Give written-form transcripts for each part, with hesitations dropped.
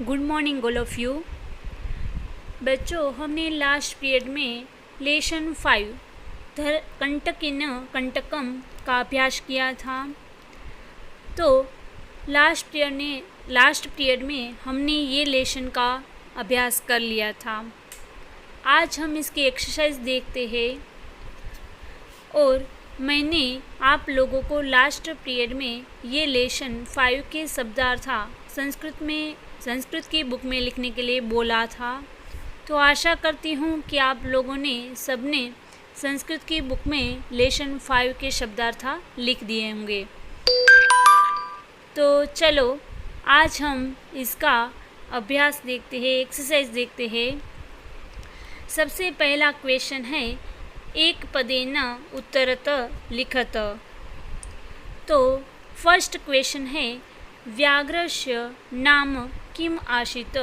Good morning all of you. बच्चों, हमने last period में लेसन 5 कंटकिन कंटकम का अभ्यास किया था। तो लास्ट पीरियड में हमने ये लेसन का अभ्यास कर लिया था। आज हम इसकी एक्सरसाइज देखते हैं। और मैंने आप लोगों को लास्ट पीरियड में ये लेसन 5 के शब्दार्थ संस्कृत की बुक में लिखने के लिए बोला था। तो आशा करती हूँ कि आप लोगों ने सबने संस्कृत की बुक में लेसन 5 के शब्दार्थ लिख दिए होंगे। तो चलो आज हम इसका अभ्यास देखते हैं, एक्सरसाइज देखते हैं। सबसे पहला क्वेश्चन है, एक पदेन उत्तरत लिखत। तो फर्स्ट क्वेश्चन है, व्याघ्रस्य नाम किम आसीत्।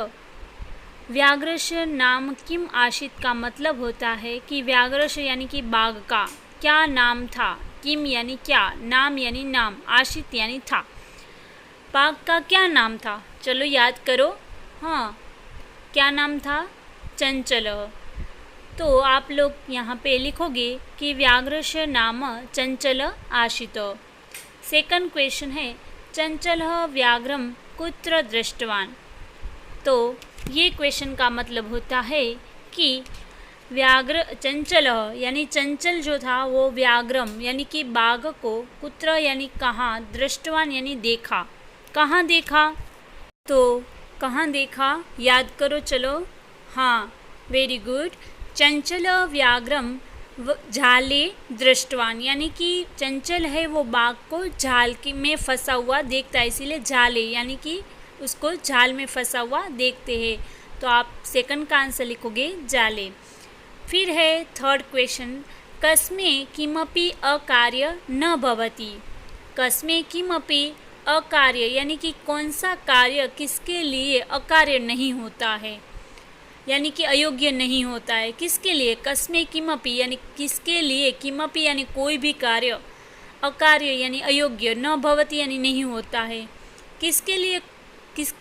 व्याघ्रस्य नाम किम आसीत् का मतलब होता है कि व्याघ्रस्य यानी कि बाघ का क्या नाम था। किम यानी क्या, नाम यानी नाम, आसीत् यानी था। बाघ का क्या नाम था, चलो याद करो। हाँ, क्या नाम था? चंचल। तो आप लोग यहाँ पे लिखोगे कि व्याघ्रस्य नाम चंचल आसीत्। सेकंड क्वेश्चन है, चंचल व्याघ्रम कुत्र दृष्टवान। तो ये क्वेश्चन का मतलब होता है कि चंचल यानी चंचल जो था वो व्याघ्रम यानी कि बाघ को कुत्र यानी कहाँ, दृष्टवान यानी देखा। कहाँ देखा? तो कहाँ देखा याद करो चलो। हाँ, वेरी गुड। चंचल व्याघ्रम झाले दृष्टवान यानी कि चंचल है वो बाघ को झाल में फंसा हुआ देखता है, इसीलिए झाले यानी कि उसको झाल में फंसा हुआ देखते हैं। तो आप सेकंड का आंसर लिखोगे जाले। फिर है थर्ड क्वेश्चन, कस्मे किमपि अकार्य न भवति। कस्मे किमपि अकार्य यानी कि कौन सा कार्य किसके लिए अकार्य नहीं होता है, यानी कि अयोग्य नहीं होता है। किसके लिए? कस्मे किमपि यानी किसके लिए, किमपि यानी कोई भी कार्य, अकार्य यानी अयोग्य, न भवति यानी नहीं होता है। किसके लिए,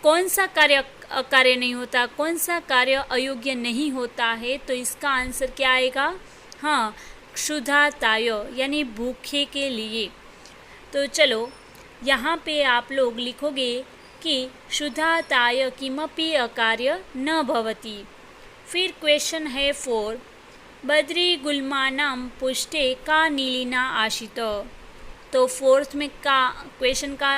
कौन सा कार्य अकार्य नहीं होता, कौन सा कार्य अयोग्य नहीं होता है। तो इसका आंसर क्या आएगा? हाँ, क्षुधाताय यानी भूखे के लिए। तो चलो यहाँ पे आप लोग लिखोगे कि क्षुधाताय किमपि अकार्य न भवति। फिर क्वेश्चन है 4, बद्री गुल्मानाम पुष्टे का नीलिना आशित। तो फोर्थ में का क्वेश्चन का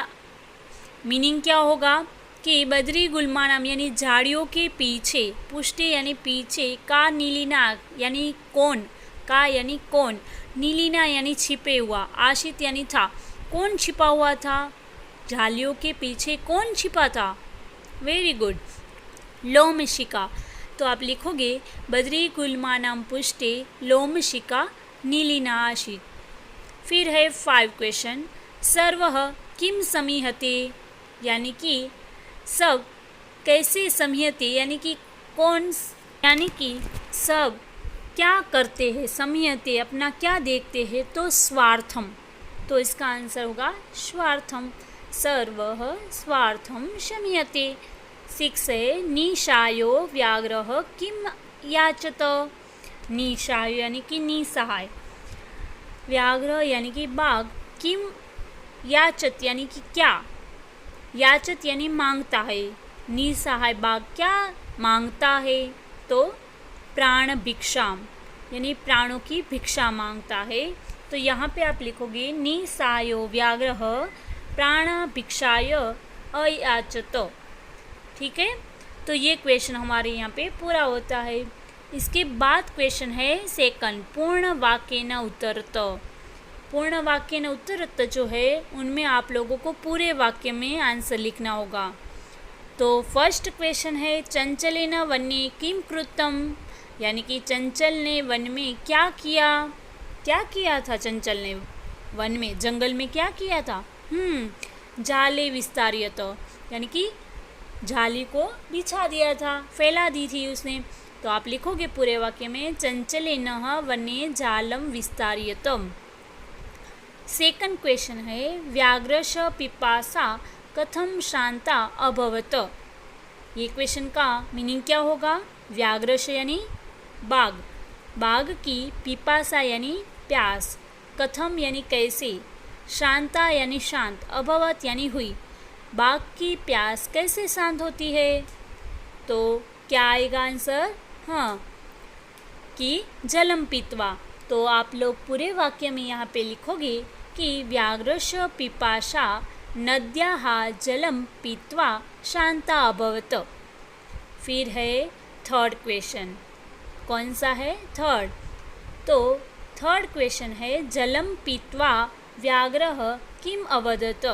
मीनिंग क्या होगा कि बद्री गुल्मानाम यानी झाड़ियों के पीछे, पुष्टे यानी पीछे, का नीलिना यानी कौन, का यानी कौन, नीलिना यानी छिपे हुआ, आशित यानी था। कौन छिपा हुआ था? झाड़ियों के पीछे कौन छिपा था? Very good, Lomashika. तो आप लिखोगे बद्री गुल्मानाम पुष्टे लोमशिका नीलिना आशित। फिर है 5 क्वेश्चन, सर्वः किम समीहते यानी कि सब कैसे समीहते यानी कि कौन, यानी कि सब क्या करते हैं, समीहते अपना क्या देखते हैं। तो स्वार्थम। तो इसका आंसर होगा स्वार्थम। सर्वः स्वार्थम शमीयते। 6 है, निशायो व्याघ्रः किम याचत। निशायो यानी कि निसहाय, व्याघ्र यानी कि बाघ, किम याचत यानी कि क्या, याचत यानी मांगता है। निसहाय बाघ क्या मांगता है? तो प्राण भिक्षाम यानी प्राणों की भिक्षा मांगता है। तो यहाँ पे आप लिखोगे निसायो व्याघ्रः प्राण भिक्षाय अयाचत। ठीक है, तो ये क्वेश्चन हमारे यहाँ पे पूरा होता है। इसके बाद क्वेश्चन है सेकंड, पूर्ण वाक्य न उत्तरत। पूर्ण वाक्य न उत्तरत जो है उनमें आप लोगों को पूरे वाक्य में आंसर लिखना होगा। तो फर्स्ट क्वेश्चन है, चंचलेन वन्ये किम कृतम यानी कि चंचल ने वन में क्या किया। क्या किया था चंचल ने वन में, जंगल में क्या किया था? जाले विस्तारियत यानी कि झाली को बिछा दिया था, फैला दी थी उसने। तो आप लिखोगे पूरे वाक्य में चंचलेन वने जालम विस्तारियतम। सेकंड क्वेश्चन है, व्याघ्रश पिपासा कथम शांता अभवत। ये क्वेश्चन का मीनिंग क्या होगा? व्याघ्रश यानी बाघ, बाघ की पिपासा यानी प्यास, कथम यानी कैसे, शांता यानी शांत, अभवत यानी हुई। बाघ की प्यास कैसे शांत होती है? तो क्या आएगा आंसर? हाँ, कि जलम पीत्वा। तो आप लोग पूरे वाक्य में यहाँ पे लिखोगे कि व्याघ्रश पिपाशा नद्याः जलम पीत्वा शांता अभवत। फिर है थर्ड क्वेश्चन। कौन सा है? थर्ड। तो थर्ड क्वेश्चन है जलम पीत्वा व्याघ्रः किम अवदत।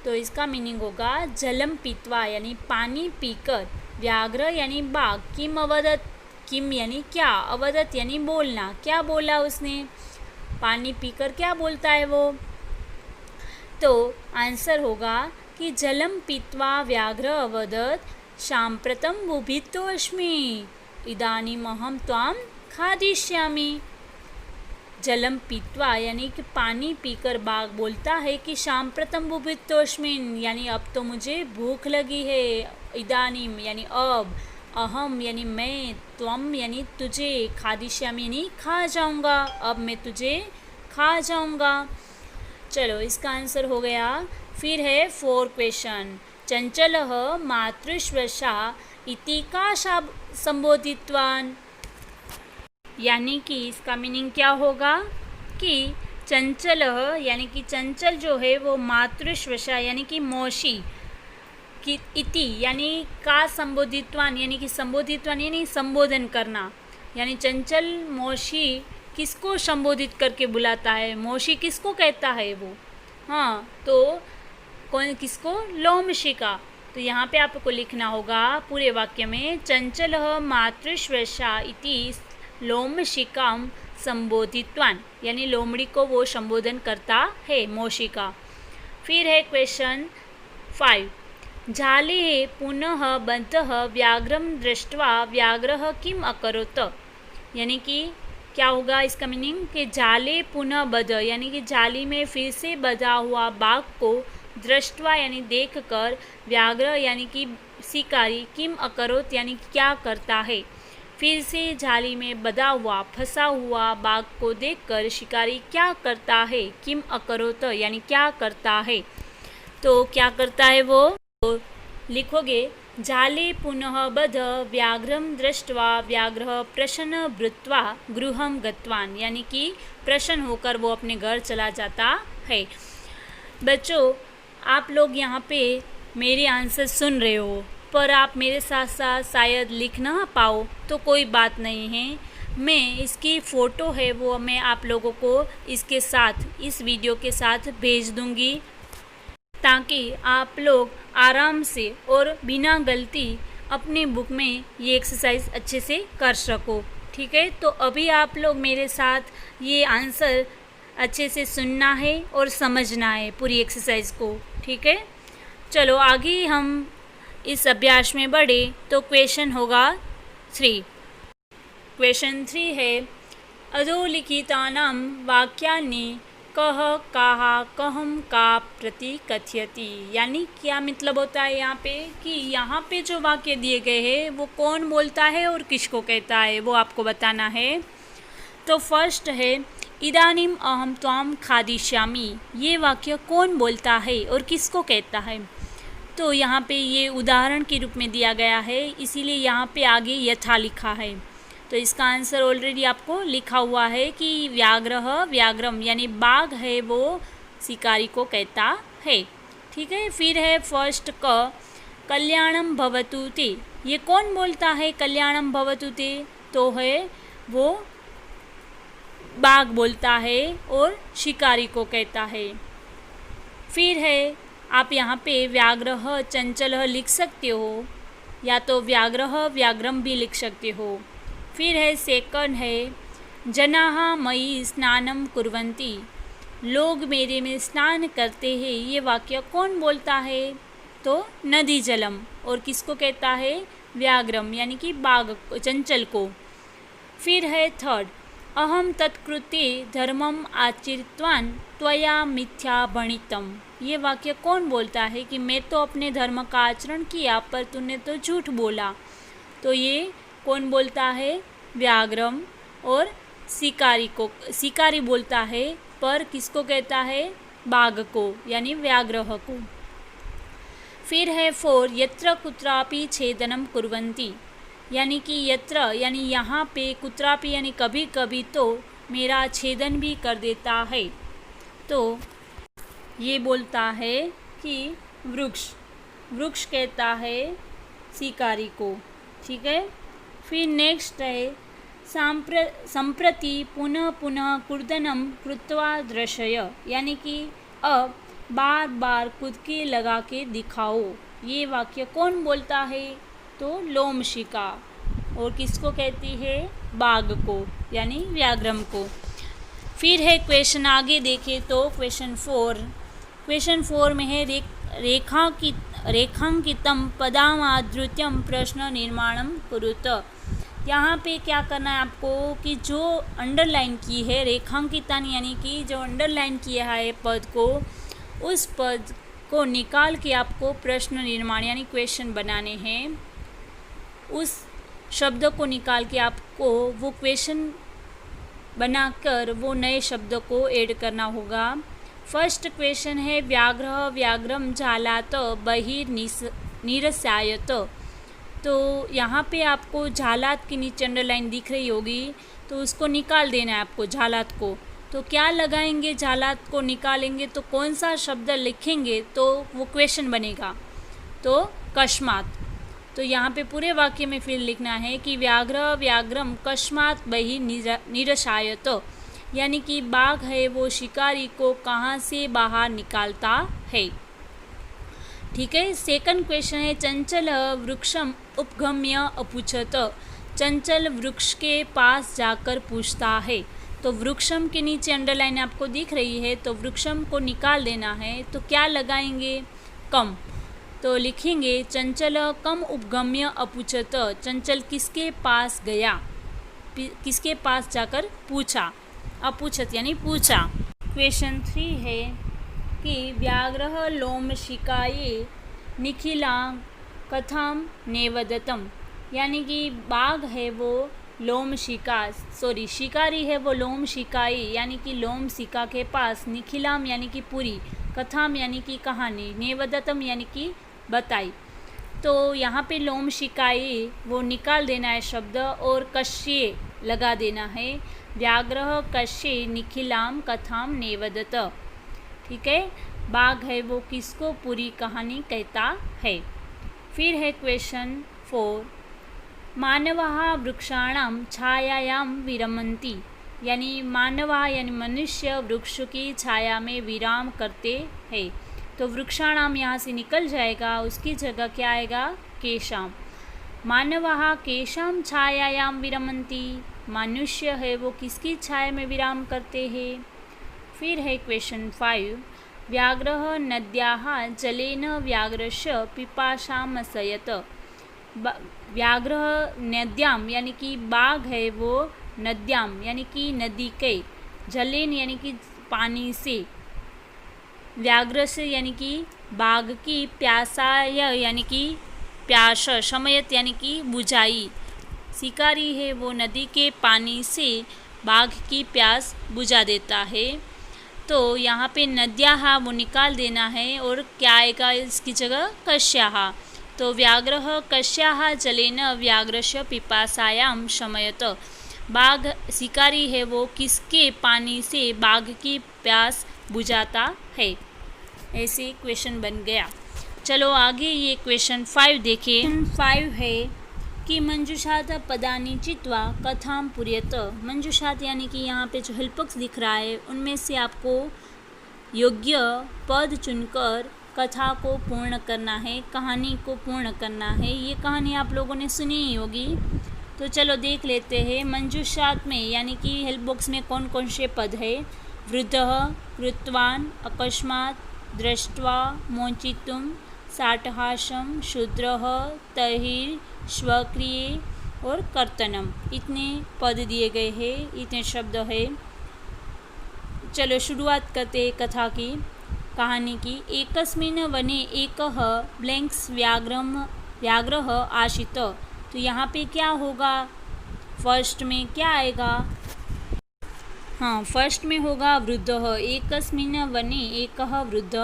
तो इसका मीनिंग होगा जलम पीत्वा यानी पानी पीकर, व्याघ्र यानी बाघ, किम अवदत, किम यानी क्या, अवदत यानी बोलना, क्या बोला उसने, पानी पीकर क्या बोलता है वो। तो आंसर होगा कि जलम पीत्वा व्याघ्र अवदत साम्प्रतं बुभितोऽस्मि इदानीमहं त्वां खादिष्यामि। जलम पीत्वा यानी कि पानी पीकर बाघ बोलता है कि साम्प्रतं बुभितोऽस्मिन् यानी अब तो मुझे भूख लगी है, इदानीम यानी अब, अहम यानी मैं, त्वम यानी तुझे, खादिष्यामि यानी खा जाऊंगा, अब मैं तुझे खा जाऊंगा। चलो इसका आंसर हो गया। फिर है फोर्थ क्वेश्चन। चंचलः मातृश्वसा इति का संबोधितवान। यानी कि इसका मीनिंग क्या होगा कि चंचल यानी कि चंचल जो है वो मातृश्वसा यानी कि मौसी कि इति यानी का संबोधितवान यानी कि संबोधितवान यानी संबोधन करना, यानी चंचल मौसी किसको संबोधित करके बुलाता है, मौसी किसको कहता है वो। हाँ, तो कौन किसको? लोमशिका। तो यहाँ पे आपको लिखना होगा पूरे वाक्य में चंचलः मातृश्वसा इति लोमशिकाम संबोधितवान, यानी लोमड़ी को वो संबोधन करता है, मौशिका। फिर है क्वेश्चन 5। जाले पुनः बद्धः व्याघ्रं दृष्ट्वा व्याघ्रः किम अकरोत्। यानी कि क्या होगा इसका मीनिंग कि जाले पुनः बद्ध यानी कि जाली में फिर से बंधा हुआ बाघ को दृष्टवा यानी देखकर, व्याघ्र यानी कि शिकारी, किम अकरोत यानी क्या करता है। फिर से जाली में बंधा हुआ फंसा हुआ बाघ को देखकर शिकारी क्या करता है, किम अकरोत यानी क्या करता है। तो क्या करता है वो? तो लिखोगे जाले पुनः बद्ध व्याघ्रं दृष्ट्वा व्याघ्रः प्रसन्न भूत्वा गृहं गतवान, यानी कि प्रसन्न होकर वो अपने घर चला जाता है। बच्चों, आप लोग यहाँ पे मेरे आंसर सुन रहे हो, पर आप मेरे साथ साथ शायद लिख ना पाओ, तो कोई बात नहीं है। मैं इसकी फ़ोटो है वो मैं आप लोगों को इसके साथ, इस वीडियो के साथ भेज दूँगी, ताकि आप लोग आराम से और बिना गलती अपने बुक में ये एक्सरसाइज अच्छे से कर सको। ठीक है, तो अभी आप लोग मेरे साथ ये आंसर अच्छे से सुनना है और समझना है पूरी एक्सरसाइज को। ठीक है, चलो आगे हम इस अभ्यास में बढ़े। तो क्वेश्चन होगा 3। क्वेश्चन 3 है अधोलिखितानां वाक्यानि कह काहा कहम का प्रति कथयति। यानी क्या मतलब होता है यहाँ पे कि यहाँ पे जो वाक्य दिए गए हैं वो कौन बोलता है और किसको कहता है, वो आपको बताना है। तो फर्स्ट है इदानीम अहम त्वाम खादिष्यामि। ये वाक्य कौन बोलता है और किसको कहता है? तो यहाँ पे ये उदाहरण के रूप में दिया गया है, इसीलिए यहाँ पे आगे यथा लिखा है। तो इसका आंसर ऑलरेडी आपको लिखा हुआ है कि व्याघ्रः व्याघ्रम यानी बाघ है वो शिकारी को कहता है। ठीक है, फिर है फर्स्ट क कल्याणम भवतु ते। ये कौन बोलता है कल्याणम भवतु ते? तो है वो बाघ बोलता है और शिकारी को कहता है। फिर है आप यहाँ पे व्याघ्रः चंचलः लिख सकते हो, या तो व्याघ्रः व्याघ्रम भी लिख सकते हो। फिर है सेकंड है जनाः मयि स्नानं कुर्वन्ति। लोग मेरे में स्नान करते हैं। ये वाक्य कौन बोलता है? तो नदी जलम, और किसको कहता है? व्याघ्रम यानी कि बाघ चंचल को। फिर है थर्ड अहम तत्कृते धर्मम आचरितवान त्वया मिथ्या भणितम। ये वाक्य कौन बोलता है कि मैं तो अपने धर्म का आचरण किया पर तूने तो झूठ बोला। तो ये कौन बोलता है? व्याघ्रम। और शिकारी बोलता है, पर किसको कहता है? बाघ को, यानी व्याघ्र को। फिर है 4, यत्र कुत्रापि छेदनम कुर्वन्ति, यानी कि यत्र यानी यहाँ पे, कुत्रापि यानी कभी कभी, तो मेरा छेदन भी कर देता है। तो ये बोलता है कि वृक्ष कहता है शिकारी को। ठीक है। फिर नेक्स्ट है संप्रति पुनः पुनः कूर्दनम कृत्वा दर्शय, यानी कि अब बार बार कुदके लगा के दिखाओ। ये वाक्य कौन बोलता है? तो लोमशिका। और किसको कहती है? बाघ को, यानी व्याघ्रम को। फिर है क्वेश्चन, आगे देखें तो क्वेश्चन 4 में है रेखांकितम पदामादृत्यम प्रश्न निर्माणम कुरुत। यहाँ पे क्या करना है आपको कि जो अंडरलाइन की है, रेखांकितन यानी कि जो अंडरलाइन किया है पद को, उस पद को निकाल के आपको प्रश्न निर्माण यानी क्वेश्चन बनाने हैं। उस शब्द को निकाल के आपको वो क्वेश्चन बनाकर वो नए शब्द को ऐड करना होगा। फर्स्ट क्वेश्चन है व्याघ्र व्याघ्रम झालात बहिर्निरस्यायत। तो यहाँ पे आपको झालात की नीचे अंडरलाइन दिख रही होगी, तो उसको निकाल देना है आपको, झालात को। तो क्या लगाएंगे? झालात को निकालेंगे तो कौन सा शब्द लिखेंगे तो वो क्वेश्चन बनेगा? तो कस्मात। तो यहाँ पे पूरे वाक्य में फिर लिखना है कि व्याघ्र व्याघ्रम कस्मात बहिर्निरस्यायत, यानी कि बाघ है वो शिकारी को कहाँ से बाहर निकालता है। ठीक है। सेकंड क्वेश्चन है चंचल वृक्षम उपगम्य अपूछत। चंचल वृक्ष के पास जाकर पूछता है। तो वृक्षम के नीचे अंडरलाइन आपको दिख रही है, तो वृक्षम को निकाल देना है। तो क्या लगाएंगे? कम। तो लिखेंगे चंचल कम उपगम्य अपूछत। चंचल किसके पास गया? किसके पास जाकर पूछा? अपूछत यानी पूछा। क्वेश्चन 3 है कि व्याघ्र लोमशिकाये निखिला कथाम नेवदतम, यानी कि बाघ है वो शिकारी है वो लोमशिकाई यानी कि लोमशिका के पास, निखिलाम यानी कि पूरी, कथाम यानी कि कहानी, नेवदतम यानी कि बताई। तो यहाँ पे लोमशिकाई वो निकाल देना है शब्द और कश्ये लगा देना है। व्याघ्र कश्ये निखिलाम कथाम नेवदत। ठीक है। बाघ है वो किसको पूरी कहानी कहता है। फिर है क्वेश्चन 4, मानवः वृक्षाणां छायायां विरमन्ति, यानी मानवः यानी मनुष्य वृक्ष की छाया में विराम करते हैं। तो वृक्षाणाम यहाँ से निकल जाएगा, उसकी जगह क्या आएगा? केशाम। मानवः केशां छायायां विरमन्ति, मनुष्य है वो किसकी छाया में विराम करते हैं। फिर है क्वेश्चन 5, व्याघ्रः नद्याः जलेन व्याघ्रस्य पिपासामशयत। व्याघ्र नद्याम यानी कि बाघ है वो नद्याम यानी कि नदी के, जलेन यानी कि पानी से, व्याघ्र से यानी कि बाघ की, प्यासाय यानी कि प्यास, शमयत यानी कि बुझाई। शिकारी है वो नदी के पानी से बाघ की प्यास बुझा देता है। तो यहाँ पे नद्याः वो निकाल देना है और क्या आएगा इसकी जगह? कश्याः। तो व्याघ्रः कश्याः जलेन व्याघ्रस्य पिपासायां शमयत। बाघ शिकारी है वो किसके पानी से बाघ की प्यास बुझाता है। ऐसे क्वेश्चन बन गया। चलो आगे ये क्वेश्चन 5 देखें। क्वेश्चन 5 है कि मंजुषात पदानि चित्वा कथाम पुर्यत। मंजुषात यानी कि यहाँ पे जो हेल्पक्स दिख रहा है उनमें से आपको योग्य पद चुनकर कथा को पूर्ण करना है, कहानी को पूर्ण करना है। ये कहानी आप लोगों ने सुनी ही होगी। तो चलो देख लेते हैं। मंजुषात में यानी कि हेल्प बॉक्स में कौन कौन से पद है? वृद्धः, कृतवान, अकस्मात्, दृष्ट्वा, मोचितुम, साटहासम, शूद्रः, तहिर, स्वक्रिय और कर्तनम। इतने पद दिए गए हैं, इतने शब्द है। चलो शुरुआत करते हैं कथा की। कहानी की। एकस्मिन् वने एकः ब्लैंक्स व्याघ्रः आसीत्। तो यहाँ पे क्या होगा, फर्स्ट में क्या आएगा, हाँ फर्स्ट में होगा वृद्धः। एकस्मिन् वने एकः वृद्ध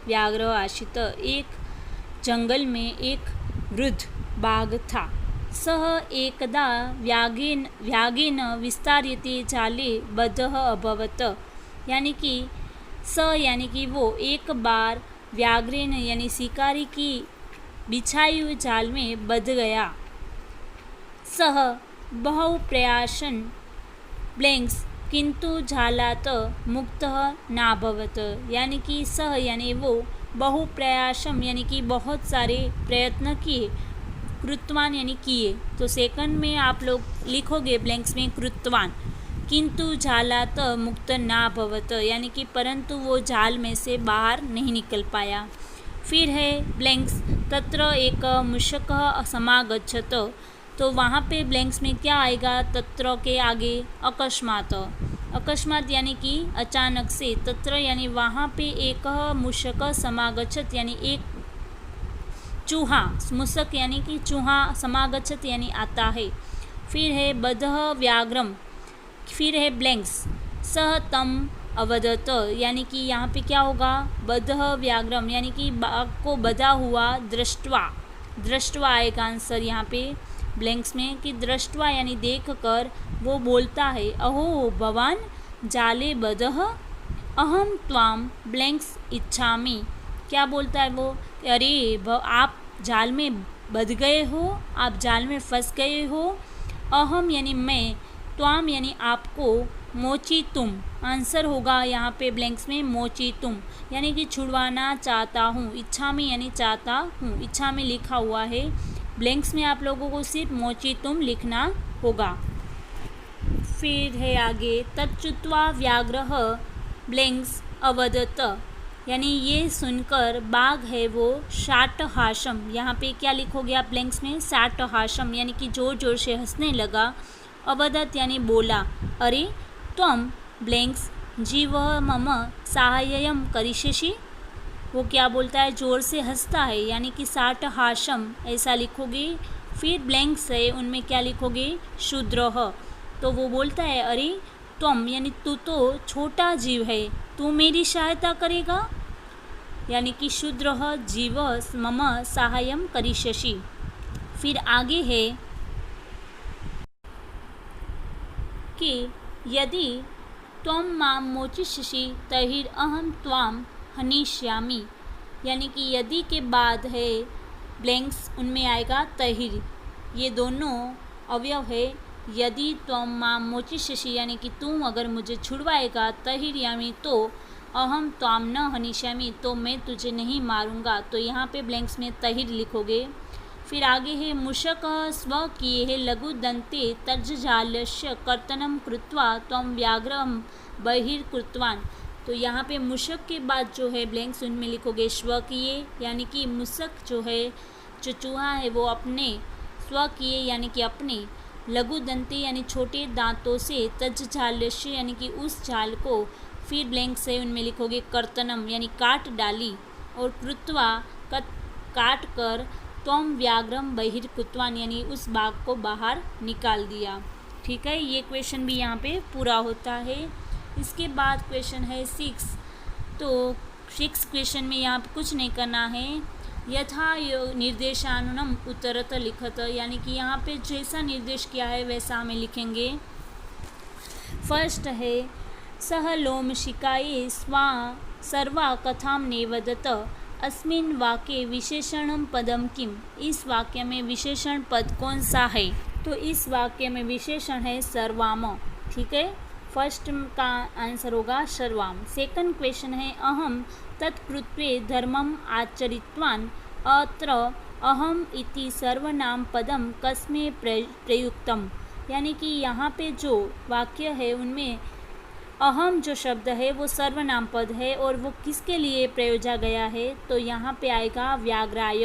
व्याघ्रः आसीत्। एक जंगल में एक वृद्ध बाघ था। सः एकदा व्याघ्रेण विस्तार्यते जाले बद्धः अभवत्। यानी कि यानी कि वो एक बार व्याघ्रेण यानी शिकारी की बिछाई हुई जाल में बंध गया। सः बहु प्रयासन् ब्लैंक्स किंतु जालात् मुक्तः नाभवत्। यानी कि सः यानी वो बहु प्रयासम यानी कि बहुत सारे प्रयत्न किए, कृतवान यानी किए। तो सेकंड में आप लोग लिखोगे ब्लैंक्स में कृतवान, किंतु जालात् मुक्त ना भवत यानी कि परंतु वो जाल में से बाहर नहीं निकल पाया। फिर है ब्लैंक्स तत्र एक मूषकः समागच्छत्। तो वहाँ पे ब्लैंक्स में क्या आएगा, तत्र के आगे अकस्मात्। अकस्मात यानी कि अचानक से, तत्र यानी वहाँ पे एक मूषक समागच्छत यानी एक चूहा, मूषक यानी कि चूहा समागच्छत यानी आता है। फिर है बद्धः व्याघ्रम, फिर है ब्लैंक्स सह तम अवदत यानी कि यहाँ पे क्या होगा, बद्धः व्याघ्रम यानी कि बाघ को बधा हुआ दृष्टवा आएगा आंसर यहाँ पे ब्लैंक्स में कि दृष्टवा यानी देख कर वो बोलता है, अहो भवान जाले बद्धः अहम त्वाम ब्लैंक्स इच्छामि। क्या बोलता है वो, अरे आप जाल में बंध गए हो, आप जाल में फंस गए हो। अहम यानी मैं, त्वाम यानी आपको, मोची तुम आंसर होगा यहाँ पे ब्लैंक्स में मोची तुम यानी कि छुड़वाना चाहता हूँ। इच्छामि यानी चाहता हूँ, इच्छा में लिखा हुआ है। ब्लैंक्स में आप लोगों को सिर्फ मोची तुम लिखना होगा। फिर है आगे तच्चुत्वा व्याघ्रः ब्लैंक्स अवदत यानी ये सुनकर बाघ है वो शाटहासम, यहाँ पे क्या लिखोगे आप ब्लैंक्स में, शाटहासम यानी कि जोर जोर से हंसने लगा। अवदत यानी बोला, अरे त्वं ब्लैंक्स जीव मम साहाय्यं करिष्यसि। वो क्या बोलता है, जोर से हंसता है यानी कि शाटहासम ऐसा लिखोगे। फिर ब्लैंक्स है उनमें क्या लिखोगे, शूद्रः। तो वो बोलता है, अरे त्वम यानी तू तो छोटा जीव है, तू मेरी सहायता करेगा। यानी कि शूद्रः जीव मम साहाय्यं करिष्यसि। फिर आगे है कि यदि त्वं मां मोचिष्यसि तर्हि अहं त्वां हनिष्यामि। यानी कि यदि के बाद है ब्लैंक्स उनमें आएगा तहिर, ये दोनों अवयव है। यदि त्वं मां मोचिष्यसि यानी कि तुम अगर मुझे छुड़वाएगा, तहिर यानी तो, अहम त्वां न हनिष्यामि तो मैं तुझे नहीं मारूंगा। तो यहाँ पे ब्लैंक्स में तहिर लिखोगे। फिर आगे है मूषक स्वकीये लघुदन्ते तर्जजालस्य कर्तनं कृत्वा त्वं व्याघ्रं बहिर्कृतवान। तो यहाँ पे मूषक के बाद जो है ब्लैंक्स उनमें लिखोगे स्वकीय यानी कि मूषक जो है, जो चूहा है वो अपने, स्वकीय यानी कि अपने, लघुदंते यानी छोटे दांतों से, तज्जालस्य यानी कि उस जाल को, फिर ब्लैंक्स है उनमें लिखोगे कर्तनम यानी काट डाली, और कृत्वा काट कर, त्वं व्याघ्रम बहिर्कृतवान यानी उस बाघ को बाहर निकाल दिया। ठीक है, ये क्वेश्चन भी यहाँ पे पूरा होता है। इसके बाद क्वेश्चन है 6। तो 6 क्वेश्चन में यहाँ पे कुछ नहीं करना है, यथा निर्देशानुनम उत्तरत लिखत यानी कि यहाँ पे जैसा निर्देश किया है वैसा हमें लिखेंगे। फर्स्ट है सह लोमशिकाये स्वा सर्वा कथां नेवदत अस्मिन् वाक्ये विशेषण पदम किम। इस वाक्य में विशेषण पद कौन सा है, तो इस वाक्य में विशेषण है सर्वाम। ठीक है, फर्स्ट का आंसर होगा सर्वाम। सेकंड क्वेश्चन है अहम तत्कृत्वे धर्मम आचरितवान अत्र अहम इति सर्वनाम पदम कस्मे प्रयुक्तम। यानी कि यहाँ पे जो वाक्य है उनमें अहम जो शब्द है वो सर्वनाम पद है और वो किसके लिए प्रयोजा गया है, तो यहाँ पे आएगा व्याघ्राय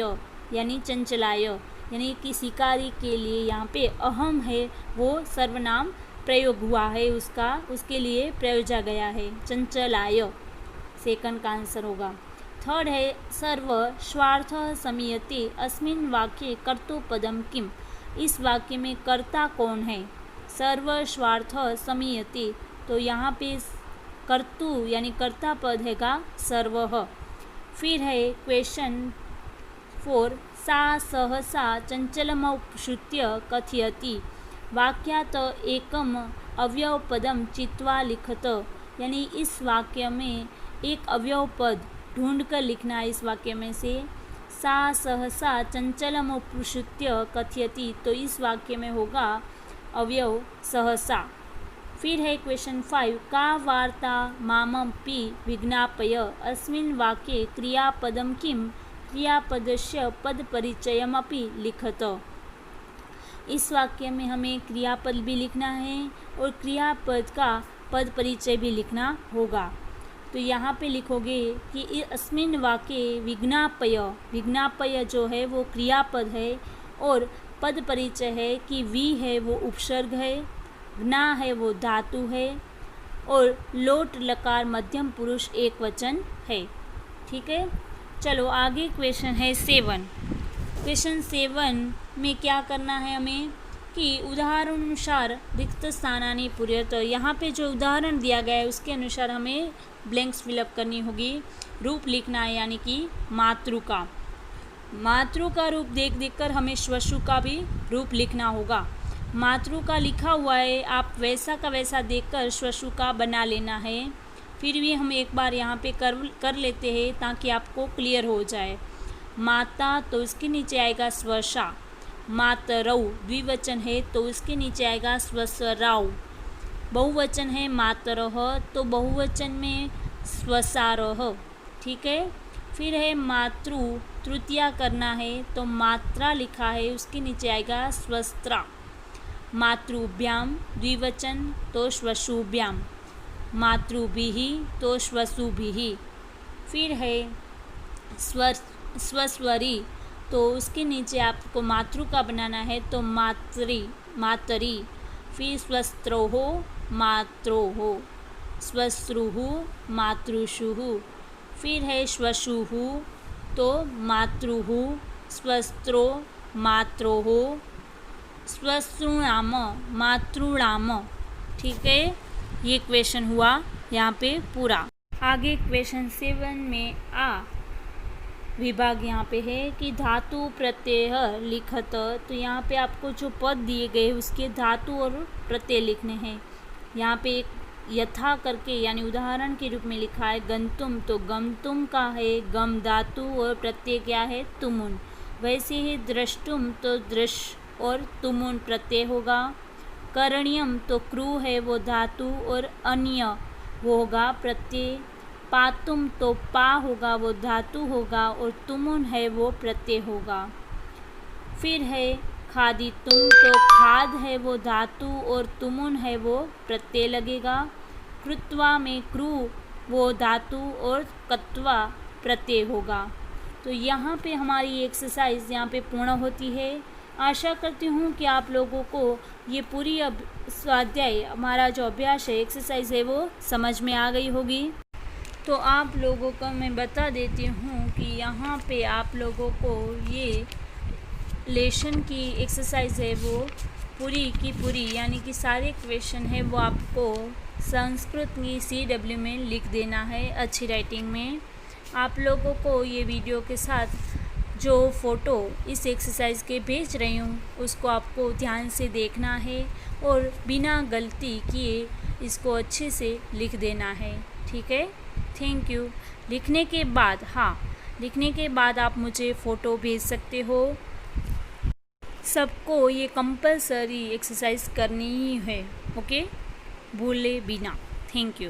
यानी चंचलाय यानी कि शिकारी के लिए यहाँ पे अहम है वो सर्वनाम प्रयोग हुआ है, उसके लिए प्रयोजा गया है चंचलाय। सेकंड का आंसर होगा। थर्ड है सर्व स्वार्थ समीयते अस्मिन् वाक्ये कर्तृपदम किम। इस वाक्य में कर्ता कौन है? सर्व स्वार्थ समीयते, तो यहाँ पे कर्तु यानी कर्ता पद है का सर्वः। फिर है क्वेश्चन 4, सा सहसा चंचलमुपश्रुत्य कथयति। वाक्यात एकम अवयव पदम चित्वा लिखत, यानी इस वाक्य में एक अवयव पद ढूंढ कर लिखना है। इस वाक्य में से सा सहसा चंचलमुपश्रुत्य कथयति, तो इस वाक्य में होगा अवयव सहसा। फिर है क्वेश्चन 5, का वार्ता मामपि विज्ञापय। अस्मिन् वाक्ये क्रियापदम किम क्रियापदस्य पदपरिचयमपि लिखत। इस वाक्य में हमें क्रियापद भी लिखना है और क्रियापद का पद परिचय भी लिखना होगा। तो यहाँ पे लिखोगे कि अस्मिन् वाक्ये विज्ञापय, विज्ञापय जो है वो क्रियापद है और पद परिचय है कि वी है वो उपसर्ग है, ज्ञा है वो धातु है और लोट लकार मध्यम पुरुष एक वचन है। ठीक है, चलो आगे क्वेश्चन है 7। क्वेश्चन 7 में क्या करना है हमें कि उदाहरण अनुसार रिक्त स्थानानि पूर्यत। यहाँ पे जो उदाहरण दिया गया है उसके अनुसार हमें ब्लैंक्स फिलअप करनी होगी। रूप लिखना है, यानी कि मातृ का। मातृ का रूप देख देख कर हमें श्वशु का भी रूप लिखना होगा। मातृ का लिखा हुआ है, आप वैसा का वैसा देखकर श्वशु का बना लेना है। फिर भी हम एक बार यहाँ पे कर लेते हैं ताकि आपको क्लियर हो जाए। माता तो इसके नीचे आएगा स्वशा, मातरौ द्विवचन है तो इसके नीचे आएगा स्वसराव। बहुवचन है मातरः तो बहुवचन में स्वसारः। ठीक है, फिर है मातृ, तृतीया करना है तो मात्रा लिखा है उसके नीचे आएगा स्वस्त्रा। मातृभ्याम द्विवचन तो श्वशुभ्याम, मातृभिः तो श्वशुभिः। फिर है स्वस्वरी, तो उसके नीचे आपको मातृ का बनाना है तो मातरी। फिर स्वस्त्रोः मात्रोः, स्वश्रुः मातृषुः। फिर है श्वशुः तो मातृः, स्वस्त्रो मात्रोः, स्वश्रुणाम मातृणाम। ठीक है, ये क्वेश्चन हुआ यहाँ पे पूरा। आगे क्वेश्चन 7 में आ विभाग यहाँ पे है कि धातु प्रत्यय लिखत। तो यहाँ पे आपको जो पद दिए गए उसके धातु और प्रत्यय लिखने हैं। यहाँ पे एक यथा करके यानी उदाहरण के रूप में लिखा है गंतुम, तो गमतुम का है गम धातु और प्रत्यय क्या है तुमुन। वैसे ही द्रष्टुम तो दृश और तुमुन प्रत्यय होगा। करणीयम तो क्रू है वो धातु और अन्य वो होगा प्रत्यय। पातुम तो पा होगा वो धातु होगा और तुमुन है वो प्रत्यय होगा। फिर है खादितुम तो खाद है वो धातु और तुमुन है वो प्रत्यय लगेगा। कृत्वा में क्रू वो धातु और कत्वा प्रत्यय होगा। तो यहाँ पे हमारी एक्सरसाइज यहाँ पे पूर्ण होती है। आशा करती हूँ कि आप लोगों को ये पूरी स्वाध्याय हमारा जो अभ्यास है एक्सरसाइज है वो समझ में आ गई होगी। तो आप लोगों को मैं बता देती हूँ कि यहाँ पे आप लोगों को ये लेसन की एक्सरसाइज है वो पूरी की पूरी यानी कि सारे क्वेश्चन है वो आपको संस्कृत की CW में लिख देना है अच्छी राइटिंग में। आप लोगों को ये वीडियो के साथ जो फ़ोटो इस एक्सरसाइज के भेज रही हूँ उसको आपको ध्यान से देखना है और बिना गलती किए इसको अच्छे से लिख देना है। ठीक है, थैंक यू। लिखने के बाद आप मुझे फ़ोटो भेज सकते हो। सबको ये कंपलसरी एक्सरसाइज करनी ही है, ओके, भूले बिना। Thank you.